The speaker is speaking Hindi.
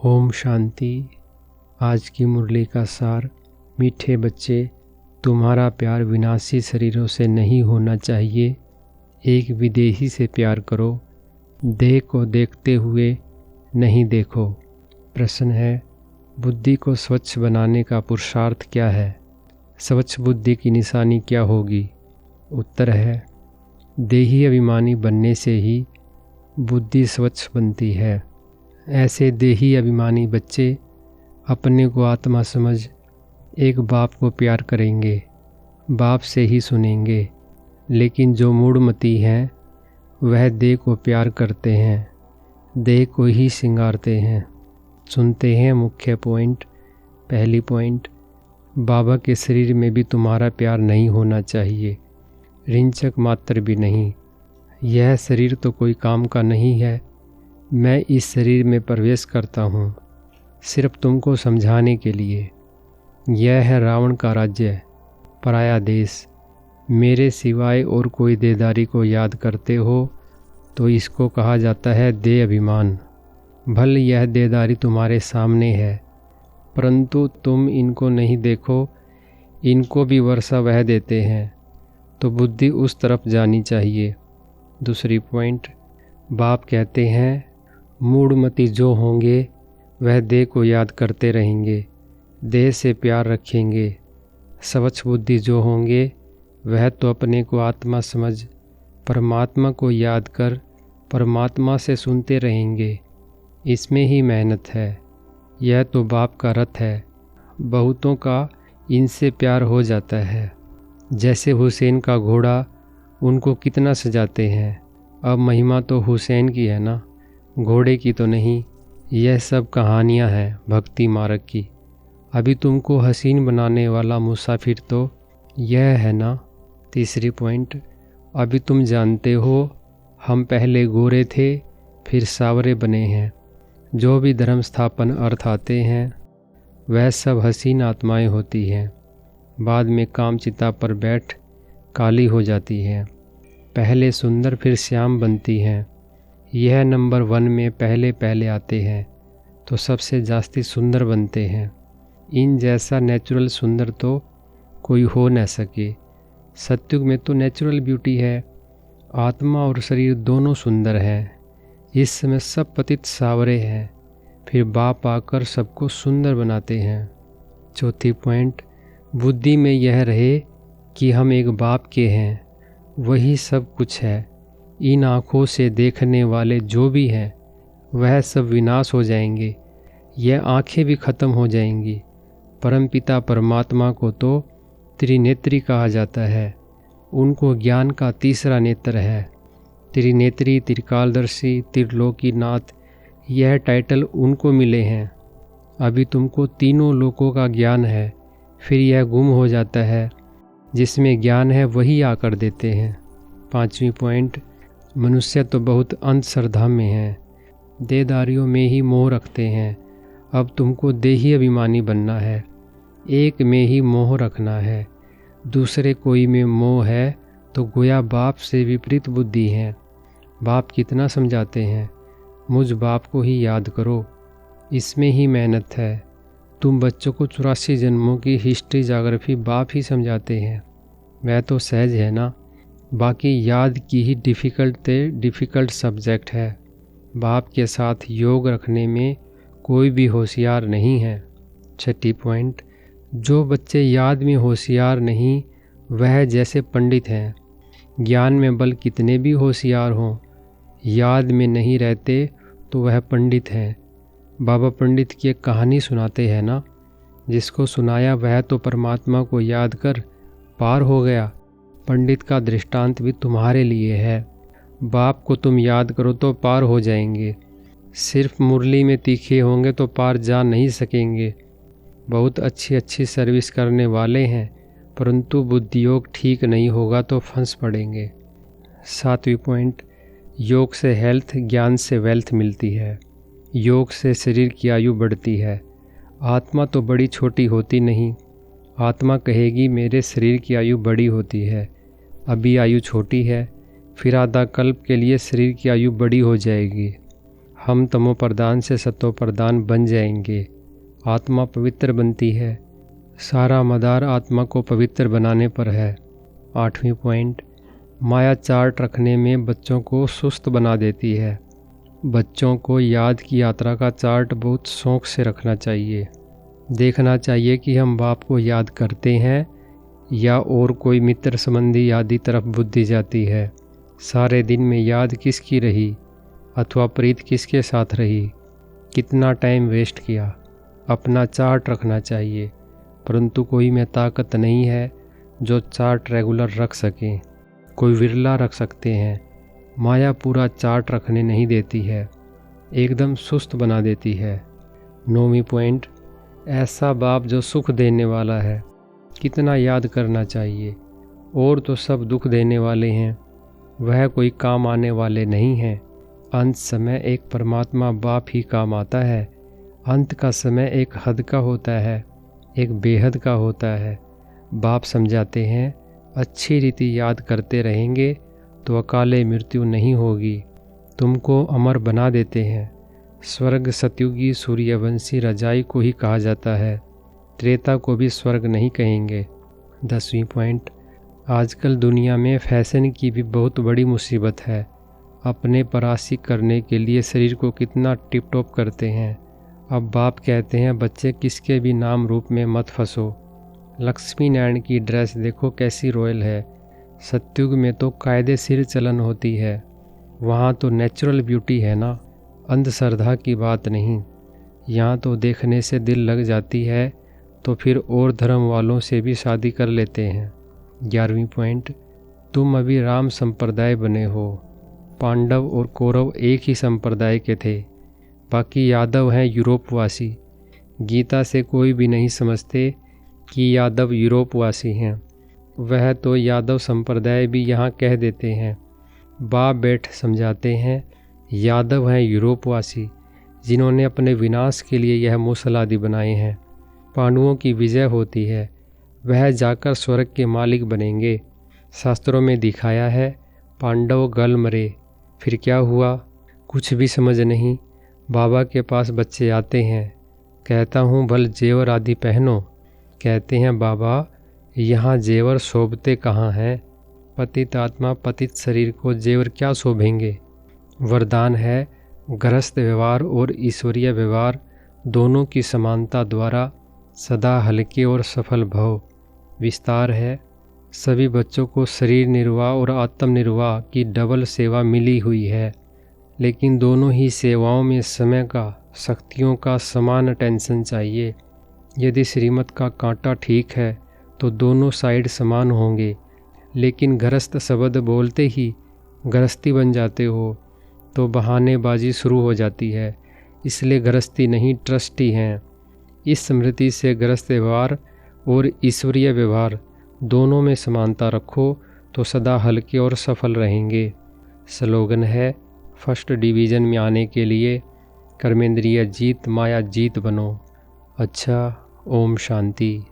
ओम शांति। आज की मुरली का सार। मीठे बच्चे, तुम्हारा प्यार विनाशी शरीरों से नहीं होना चाहिए। एक विदेही से प्यार करो। देह को देखते हुए नहीं देखो। प्रश्न है, बुद्धि को स्वच्छ बनाने का पुरुषार्थ क्या है? स्वच्छ बुद्धि की निशानी क्या होगी? उत्तर है, देही अभिमानी बनने से ही बुद्धि स्वच्छ बनती है। ऐसे देही अभिमानी बच्चे अपने को आत्मा समझ एक बाप को प्यार करेंगे, बाप से ही सुनेंगे। लेकिन जो मूढ़मती हैं वह देह को प्यार करते हैं, देह को ही सिंगारते हैं। सुनते हैं मुख्य पॉइंट। पहली पॉइंट, बाबा के शरीर में भी तुम्हारा प्यार नहीं होना चाहिए, रिंचक मात्र भी नहीं। यह शरीर तो कोई काम का नहीं है। मैं इस शरीर में प्रवेश करता हूँ सिर्फ तुमको समझाने के लिए। यह है रावण का राज्य, पराया देश। मेरे सिवाय और कोई देहदारी को याद करते हो तो इसको कहा जाता है देह अभिमान। भले यह देहदारी तुम्हारे सामने है, परंतु तुम इनको नहीं देखो, इनको भी वर्षा वह देते हैं, तो बुद्धि उस तरफ जानी चाहिए। दूसरी पॉइंट, बाप कहते हैं मूढ़मती जो होंगे वह देह को याद करते रहेंगे, देह से प्यार रखेंगे। स्वच्छ बुद्धि जो होंगे वह तो अपने को आत्मा समझ परमात्मा को याद कर परमात्मा से सुनते रहेंगे। इसमें ही मेहनत है। यह तो बाप का रथ है। बहुतों का इनसे प्यार हो जाता है। जैसे हुसैन का घोड़ा, उनको कितना सजाते हैं। अब महिमा तो हुसैन की है ना, घोड़े की तो नहीं। यह सब कहानियाँ हैं भक्ति मार्ग की। अभी तुमको हसीन बनाने वाला मुसाफिर तो यह है ना। तीसरी पॉइंट, अभी तुम जानते हो हम पहले गोरे थे फिर सावरे बने हैं। जो भी धर्म स्थापन अर्थ आते हैं वह सब हसीन आत्माएं होती हैं, बाद में कामचिता पर बैठ काली हो जाती हैं। पहले सुंदर फिर श्याम बनती हैं। यह नंबर 1 में पहले आते हैं तो सबसे जास्ती सुंदर बनते हैं। इन जैसा नेचुरल सुंदर तो कोई हो न सके। सत्युग में तो नेचुरल ब्यूटी है। आत्मा और शरीर दोनों सुंदर हैं। इस समय सब पतित सावरे हैं, फिर बाप आकर सबको सुंदर बनाते हैं। चौथी पॉइंट, बुद्धि में यह रहे कि हम एक बाप के हैं, वही सब कुछ है। इन आँखों से देखने वाले जो भी हैं वह सब विनाश हो जाएंगे। यह आँखें भी खत्म हो जाएंगी। परमपिता परमात्मा को तो त्रिनेत्री कहा जाता है। उनको ज्ञान का तीसरा नेत्र है। त्रिनेत्री, त्रिकालदर्शी, त्रिलोकीनाथ, यह टाइटल उनको मिले हैं। अभी तुमको तीनों लोकों का ज्ञान है, फिर यह गुम हो जाता है। जिसमें ज्ञान है वही आकर देते हैं। पांचवी पॉइंट, मनुष्य तो बहुत अंधश्रद्धा में है, देहदारियों में ही मोह रखते हैं। अब तुमको देही अभिमानी बनना है। एक में ही मोह रखना है। दूसरे कोई में मोह है तो गोया बाप से विपरीत बुद्धि है। बाप कितना समझाते हैं, मुझ बाप को ही याद करो। इसमें ही मेहनत है। तुम बच्चों को 84 जन्मों की हिस्ट्री जाग्राफी बाप ही समझाते हैं। वह तो सहज है ना। बाकी याद की ही डिफ़िकल्ट सब्जेक्ट है। बाप के साथ योग रखने में कोई भी होशियार नहीं है। छठी पॉइंट, जो बच्चे याद में होशियार नहीं वह जैसे पंडित हैं। ज्ञान में बल कितने भी होशियार हों, याद में नहीं रहते तो वह पंडित हैं। बाबा पंडित की एक कहानी सुनाते हैं ना, जिसको सुनाया वह तो परमात्मा को याद कर पार हो गया। पंडित का दृष्टांत भी तुम्हारे लिए है। बाप को तुम याद करो तो पार हो जाएंगे। सिर्फ मुरली में तीखे होंगे तो पार जा नहीं सकेंगे। बहुत अच्छी सर्विस करने वाले हैं, परंतु बुद्धियोग ठीक नहीं होगा तो फंस पड़ेंगे। सातवीं पॉइंट, योग से हेल्थ, ज्ञान से वेल्थ मिलती है। योग से शरीर की आयु बढ़ती है। आत्मा तो बड़ी छोटी होती नहीं। आत्मा कहेगी मेरे शरीर की आयु बड़ी होती है, अभी आयु छोटी है, फिर आधा कल्प के लिए शरीर की आयु बड़ी हो जाएगी। हम तमो प्रधान से सतो प्रधान बन जाएंगे। आत्मा पवित्र बनती है। सारा मदार आत्मा को पवित्र बनाने पर है। 8वीं पॉइंट, माया चार्ट रखने में बच्चों को सुस्त बना देती है। बच्चों को याद की यात्रा का चार्ट बहुत शौक से रखना चाहिए। देखना चाहिए कि हम बाप को याद करते हैं या और कोई मित्र संबंधी यादी तरफ बुद्धि जाती है। सारे दिन में याद किसकी रही अथवा प्रीत किसके साथ रही, कितना टाइम वेस्ट किया, अपना चार्ट रखना चाहिए। परंतु कोई में ताकत नहीं है जो चार्ट रेगुलर रख सके। कोई विरला रख सकते हैं। माया पूरा चार्ट रखने नहीं देती है, एकदम सुस्त बना देती है। 9वीं पॉइंट, ऐसा बाप जो सुख देने वाला है, कितना याद करना चाहिए। और तो सब दुख देने वाले हैं, वह कोई काम आने वाले नहीं हैं। अंत समय एक परमात्मा बाप ही काम आता है। अंत का समय एक हद का होता है, एक बेहद का होता है। बाप समझाते हैं, अच्छी रीति याद करते रहेंगे तो अकाले मृत्यु नहीं होगी, तुमको अमर बना देते हैं। स्वर्ग सतयुगी सूर्यवंशी रजाई को ही कहा जाता है, त्रेता को भी स्वर्ग नहीं कहेंगे। 10वीं पॉइंट, आजकल दुनिया में फैशन की भी बहुत बड़ी मुसीबत है। अपने परासी करने के लिए शरीर को कितना टिप टॉप करते हैं। अब बाप कहते हैं, बच्चे किसके भी नाम रूप में मत फंसो। लक्ष्मी नारायण की ड्रेस देखो कैसी रॉयल है। सतयुग में तो कायदे सिर चलन होती है, वहाँ तो नेचुरल ब्यूटी है ना, अंधश्रद्धा की बात नहीं। यहाँ तो देखने से दिल लग जाती है तो फिर और धर्म वालों से भी शादी कर लेते हैं। 11वीं पॉइंट, तुम अभी राम संप्रदाय बने हो। पांडव और कौरव एक ही संप्रदाय के थे, बाकी यादव हैं यूरोपवासी। गीता से कोई भी नहीं समझते कि यादव यूरोपवासी हैं, वह तो यादव संप्रदाय भी यहाँ कह देते हैं। बाप बैठ समझाते हैं, यादव हैं यूरोपवासी जिन्होंने अपने विनाश के लिए यह मूसल आदि बनाए हैं। पांडवों की विजय होती है, वह जाकर स्वर्ग के मालिक बनेंगे। शास्त्रों में दिखाया है, पांडव गल मरे, फिर क्या हुआ, कुछ भी समझ नहीं। बाबा के पास बच्चे आते हैं, कहता हूँ भल जेवर आदि पहनो। कहते हैं, बाबा यहाँ जेवर शोभते कहाँ हैं, पतित आत्मा पतित शरीर को जेवर क्या शोभेंगे। वरदान है, गृहस्थ व्यवहार और ईश्वरीय व्यवहार दोनों की समानता द्वारा सदा हल्के और सफल भव। विस्तार है, सभी बच्चों को शरीर निर्वाह और आत्म निर्वाह की डबल सेवा मिली हुई है, लेकिन दोनों ही सेवाओं में समय का, शक्तियों का समान अटेंशन चाहिए। यदि श्रीमत का कांटा ठीक है तो दोनों साइड समान होंगे, लेकिन गृहस्थ शब्द बोलते ही गृहस्थी बन जाते हो तो बहानेबाजी शुरू हो जाती है। इसलिए गृहस्थी नहीं ट्रस्टी हैं। इस स्मृति से गृहस्थ व्यवहार और ईश्वरीय व्यवहार दोनों में समानता रखो तो सदा हल्के और सफल रहेंगे। स्लोगन है, फर्स्ट डिवीज़न में आने के लिए कर्मेंद्रिय जीत माया जीत बनो। अच्छा, ओम शांति।